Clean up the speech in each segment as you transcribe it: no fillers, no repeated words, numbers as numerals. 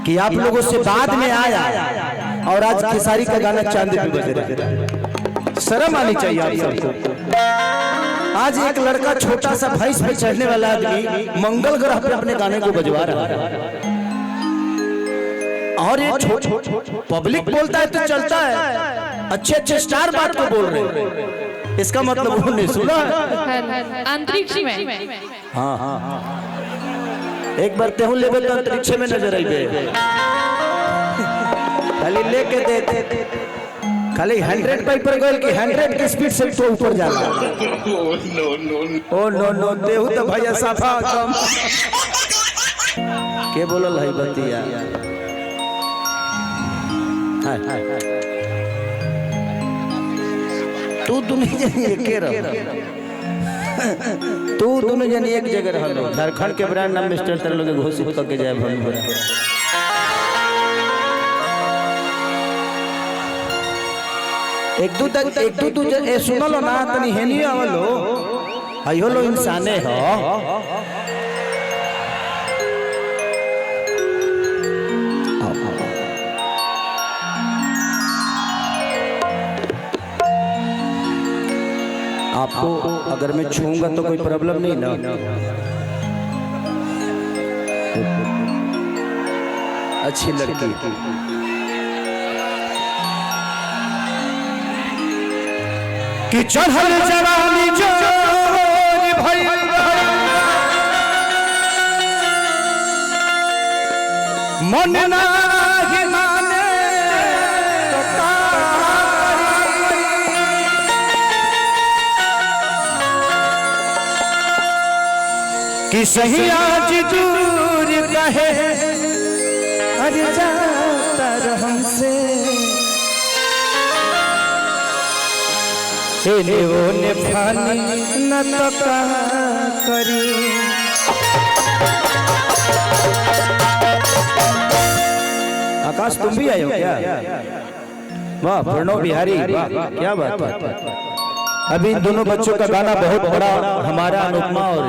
कि आप लोगों से बाद में आया और आज खेसारी का गाना चांद पे बज रहा है। शर्म आनी चाहिए आप सबको। आज एक लड़का छोटा सा भैंस पे चढ़ने वाला आदमी मंगल ग्रह पे अपने गाने को बजवा रहा है और ये पब्लिक बोलता है तो चलता है, अच्छे अच्छे स्टार बात को बोल रहे हैं, इसका मतलब उन्होंने सुना अंतरिक्ष में। हाँ हाँ हाँ, एक बार तेहू लेवल तो अंतरिक्ष में नजर आई गए, खाली लेके दे खाली 100 पर गोल की 100 की स्पीड से तो ऊपर जाना। ओ नो नो तेहू तो भैया साफा कम के बोलल है बतिया। तू दुनिया जनी एक रह, तू दोनों जनी एक जगह रह। झारखंड के ब्रांड नाम मिस्टर तर लोग घोषित करके जाए भवन। एक दू ए सुनलो ना तनी हेनी आवलो आयो लो इंसाने हो। आपको अगर मैं छूंगा तो कोई प्रॉब्लम नहीं ना? अच्छी लड़की कि चढ़ल जवानी जोर भइल मन नाही माने कि सही आज दूर कहे अरे जाता हमसे ने फानी न तो करी। आकाश तुम भी आए हो क्या? वाह प्रणव बिहारी, क्या बात है। अभी इन दोनों बच्चों का गाना बहुत बड़ा हमारा अनुपमा और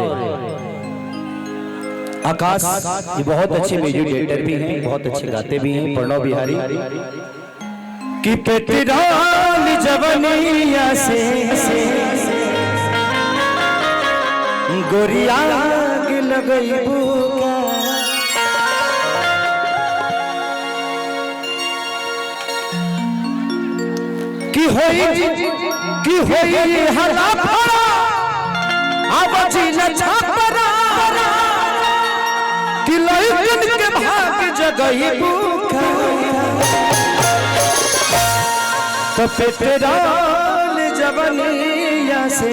आकाश ये बहुत अच्छे म्यूजिक डायरेक्टर भी हैं, बहुत अच्छे गाते भी हैं। प्रणव बिहारी कि पेट्रोल जवनिया से गोरिया लगई बुका कि होई हला फड़ा आवाजी न छापरा कि लइकन के भाग जगई बुका तो पेट्रोल जवनिया से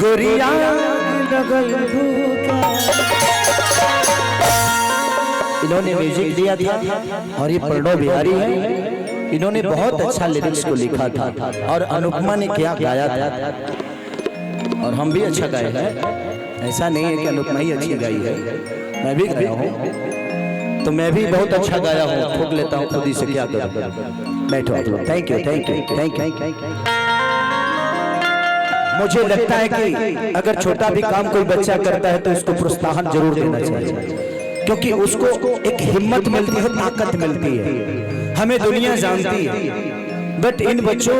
गोरिया लगल भूखा। इन्होंने म्यूजिक दिया था और ये प्रणव बिहारी है। इन्होंने बहुत अच्छा लिरिक्स को लिखा था और अनुपमा ने क्या गाया था और हम भी अच्छा गाए हैं। ऐसा नहीं है कि अनुपमा ही अच्छी गाई है, मैं भी गाया हूँ। तो मैं भी बहुत अच्छा गाया हूँ, फूक लेता हूँ खुद ही से, क्या करूँ। बैठो आप लोग। Thank you thank you thank you. मुझे लगता है कि अगर छोटा भी काम कोई बच्चा करता है तो उसको प्रोत्साहन जरूर देना चाहिए, क्योंकि उसको एक हिम्मत मिलती है, ताकत मिलती है। हमें दुनिया जानती है, बट इन बच्चों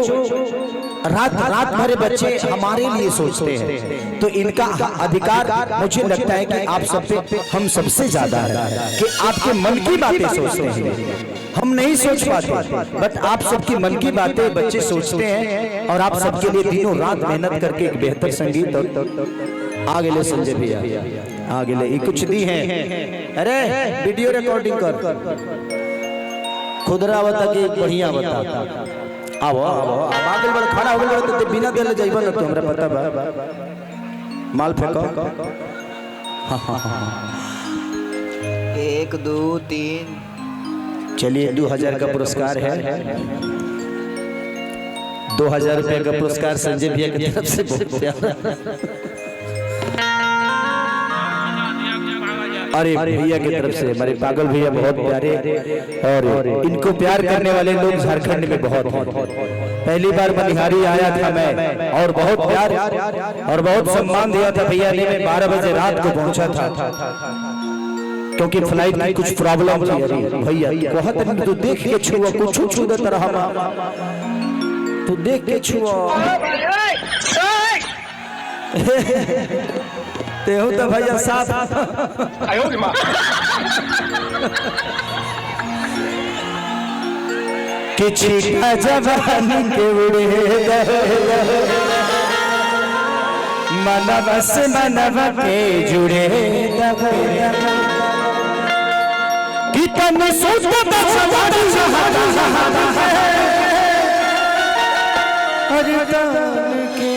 रात भर बच्चे हमारे लिए सोचते हैं, तो इनका अधिकार मुझे लगता है कि आप सब पे हम सबसे ज्यादा है कि आपके मन की बातें सोचते हैं। हम नहीं सोच पाते, बट आप सबकी मन की बातें बच्चे सोचते हैं और आप सबके लिए दिनों रात मेहनत करके एक बेहतर संगीत आगे ले संजय भैया आगे ले कुछ दी है। अरे वीडियो रिकॉर्डिंग कर, खुदरा बता के बढ़िया बता। आओ आओ आगे बढ़, खड़ा हो गए तो बिना देले जाइबा न, तो हमरा पता बा। माल फेंको। हां हां हां 1 2 3। चलिए 2000 का पुरस्कार है, 2000 रुपए का पुरस्कार संजय भैया की तरफ से। बहुत प्यारा। अरे भैया की तरफ से हमारे पागल भैया बहुत प्यारे, और इनको प्यार करने वाले लोग झारखंड में बहुत हैं। पहली बार बनिहारी आया था मैं और बहुत प्यार और बहुत सम्मान दिया था भैया ने। मैं 12 बजे रात को पहुंचा था क्योंकि फ्लाइट की कुछ प्रॉब्लम थी। अरे भैया कहत नहीं तू देख के छुआ कुछ छू दे तरह तू देख के छुआ ते हो तो भैया साथ आयो रे मां कि छीटा जवानी के उड़े मनवा से मनवा के जुड़े कि तन सोच अरे तान के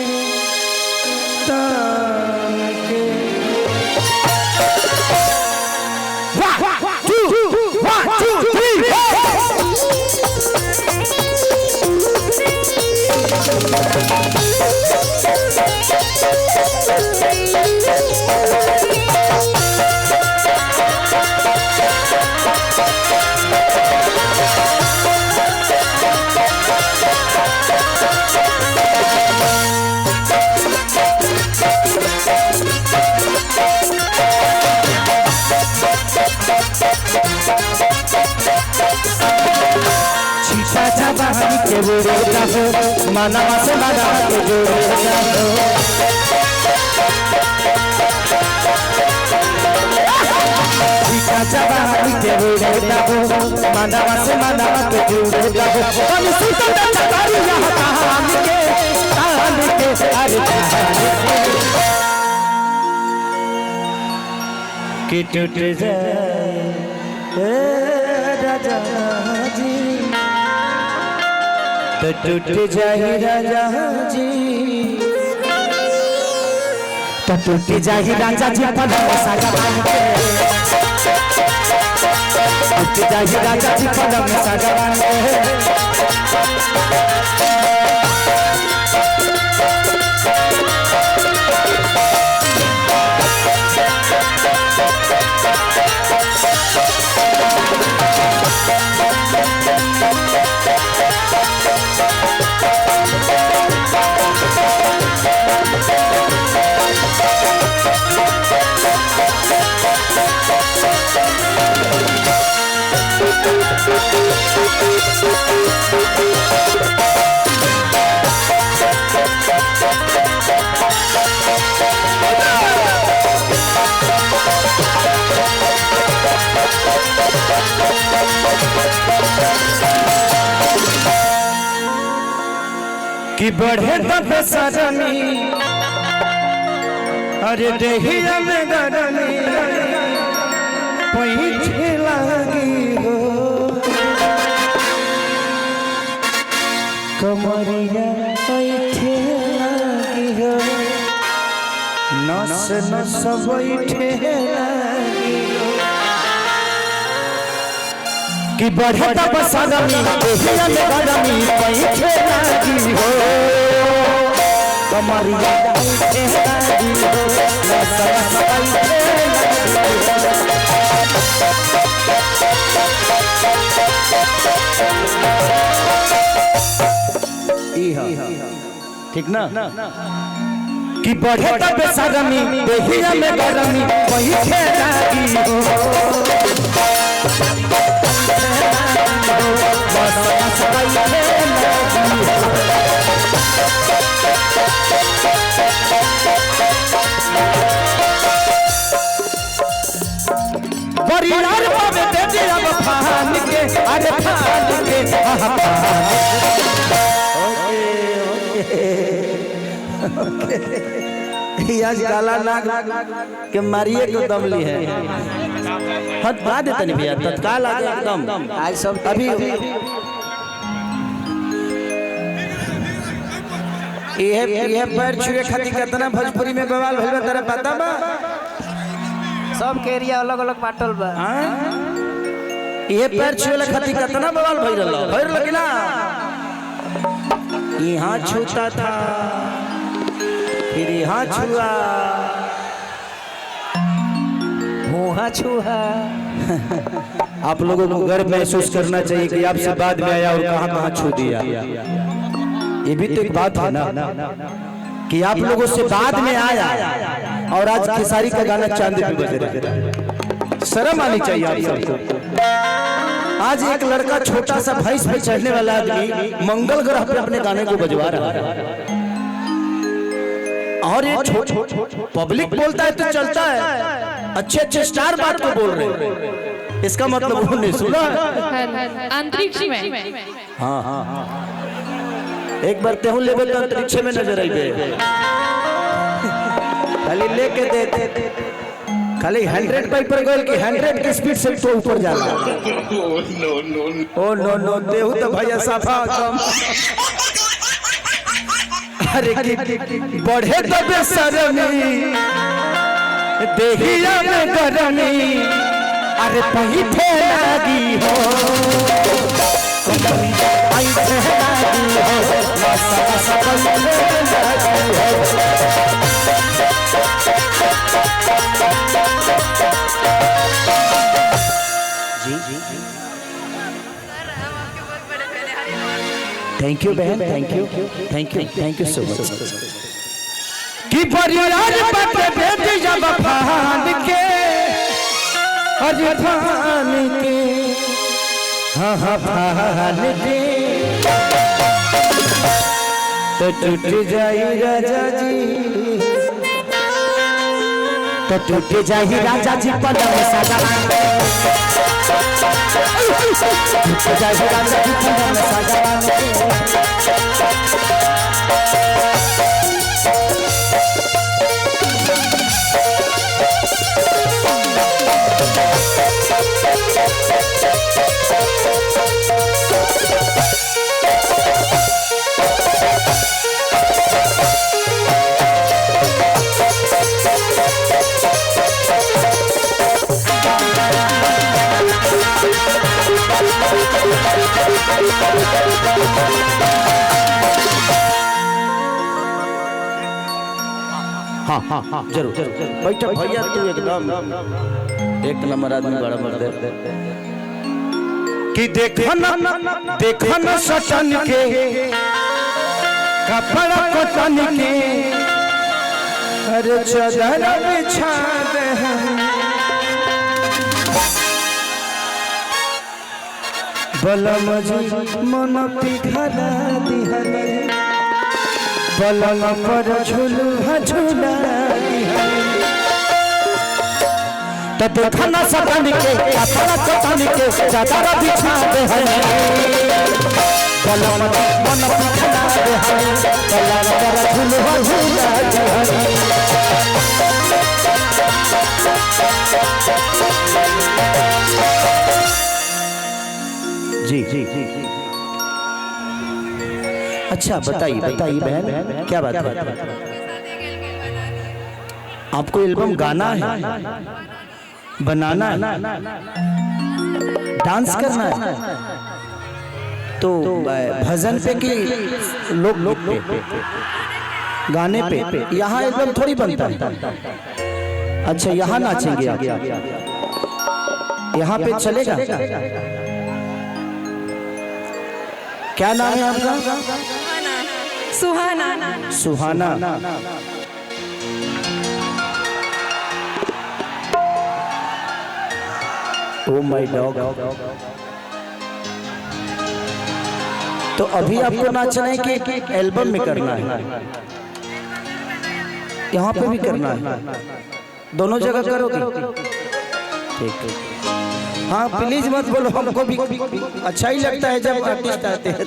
के बुरे जाओ मनवा से मनवा के जुड़े जाओ छीटा जवानी के बुरे जाओ मनवा से मनवा के जुड़े जाओ हम सुतल चकारी यहाँ तान के अरे कि टूट जाए राजा जी तो टूट जाए राजा जी तो टूट जाए राजा जी पलंग सजवान के टूट जाए राजा जी पलंग सजवान के कि बढ़े तब सजनी अरे देहिया में गरमी पीछे लगी हो कमरिया पीछे लगी हो नस नस बैठे लगी हो कि बढ़े तब सजनी देहिया में गरमी पीछे लगी हो कमरिया पीछे लगी हो नस नस बैठे ठीक ना कि बढ़े तब सगमी देहिया में गरमी वही खेलागी हो परिवार पावे दे दे अब फान के अरे फान के आज काला नाग के मारिए को दमली है हद बा देते नहीं भैया तत्काल आ गया एकदम आज सब अभी ये पैर छुए खातिर कितना भोजपुरी में बवाल भइल तेरा पता बा सब के एरिया अलग अलग बाटल बा ये पैर छुए खातिर कितना बवाल भइल रहल कि ना यहाँ छूता था फिर यहाँ छुआ मुँह छुआ आप लोगों को गर्व महसूस करना चाहिए कि आपसे बाद में आया और कहाँ कहाँ छू दिया ये भी तो एक बात है ना कि आप लोगों से बाद में आया और आज खेसारी का गाना चांद पे बज रहा है शर्म आनी चाहिए आप सबको। आज एक लड़का छोटा सा भैंस पे चढ़ने वाला आदमी मंगल ग्रह पे अपने गाने को बजवा रहा है, और ये पब्लिक बोलता है तो चलता है, अच्छे अच्छे स्टार बात को बोल रहे हैं, इसका मतलब उन्होंने सुना अंतरिक्ष में। हाँ हाँ हाँ, एक बार तेहू लेवे तो अंतरिक्ष में नजर आई गए, खाली लेके दे खाली 100 पर गए कि 100 की स्पीड से तो ऊपर जा रहा है। ओ नो नो देहू तो भैया साफा कम। अरे बढ़े तो बेशरमी देहिया में गरमी, अरे पही थे लगी हो आई थे लगी हो मसा सब लगी हो। थैंक यू बहन, thank you thank you thank you so much. कि परिवार बाटे बेटी जब फान के अरे फान के हाँ हाँ फान के तो टूट जाई राजा जी, तो टूट जाई राजा जी पलंग सजवान, टूट जाई राजा जी पलंग सजवान। हाँ हाँ हाँ जरूर बैठो भैया, तू एकदम एक नंबर आदमी, बड़ा मर्द है। कि देखन सटन के कपड़ा कटन के अरे चादर बिछा दे, बलम जी मन पिघला दिहले, पलंग पर झूलुआ झूला तो देखना सटन के कपड़ा कटन के चादर बिछा दे, पलंग मन पिघला दिहले, पलंग पर झूलुआ झूला जी जी जी। अच्छा बताइए बताइए बहन, क्या बात है? आपको एल्बम गाना है, बनाना है, डांस करना है, तो भजन पे कि लोग पे गाने पे? यहाँ एल्बम थोड़ी बनता है। अच्छा यहाँ नाचेंगे आप, यहाँ पे चलेगा? क्या नाम है आपका? Suhana. Suhana. Oh my dog. तो अभी आपको नाचना है कि एल्बम में करना है? यहाँ पे भी करना है, दोनों जगह करोगे? ठीक। हाँ प्लीज मत बोलो, हमको भी अच्छा ही लगता है जब आर्टिस्ट आते हैं।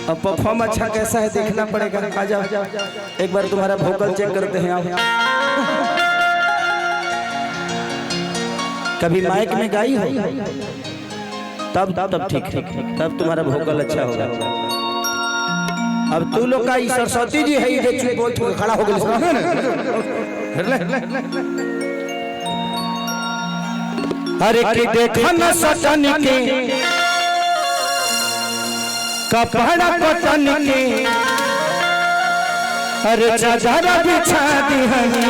अब परफॉर्म अच्छा कैसा है देखना पड़ेगा। आ जाओ एक बार तुम्हारा वोकल चेक करते हैं आप। कभी माइक में गाई हो? तब ठीक, तब तुम्हारा वोकल अच्छा होगा। अब तू लोग का सरस्वती जी है, ये चुप बोल खड़ा हो गया। अरे कि देखन सटन के कपड़ा कटन के अरे चादर बिछा दिहनी,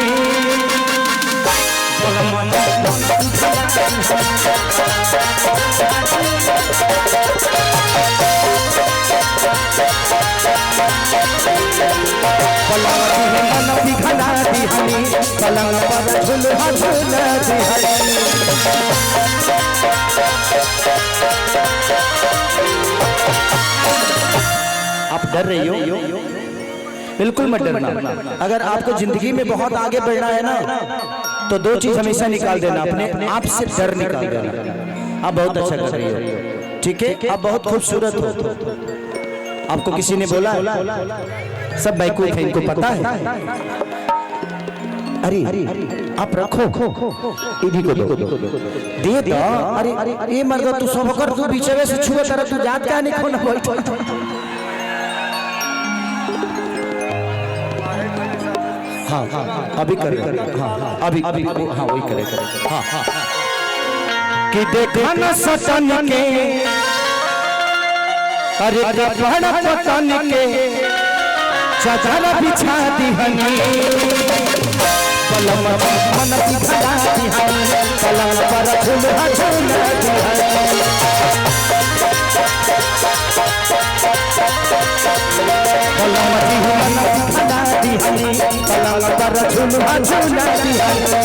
पलंग पिघला दिहनी, पलंग पर झुलुआ झूला दिहनी। आप डर रही हो? बिल्कुल मत डरना। अगर आपको जिंदगी में बहुत आगे बढ़ना है ना, तो दो चीज हमेशा निकाल देना, अपने आप से डर निकाल देना। आप बहुत अच्छा कर रही हो, ठीक है, आप बहुत खूबसूरत हो। आपको किसी ने बोला है? सब बेवकूफ है, इनको पता है। अरे आप रखो, इन्हीं को दो, दे दो। अरे ये मर्द तू सब कर, तू बीचे से छुआ तरह तू जात का नहीं खोना बैठ। हाँ हाँ अभी करे, हाँ अभी अभी हाँ वही करे, हाँ हाँ कि देखा न सतन के, अरे कपड़ा पतन के चादर बिछा दिहनी, पलंग मन की भला दिहनी, पलंग पर झूला झूला दिहनी, पलंग मन की भला दिहनी, पलंग पर झूला झूला दिहनी।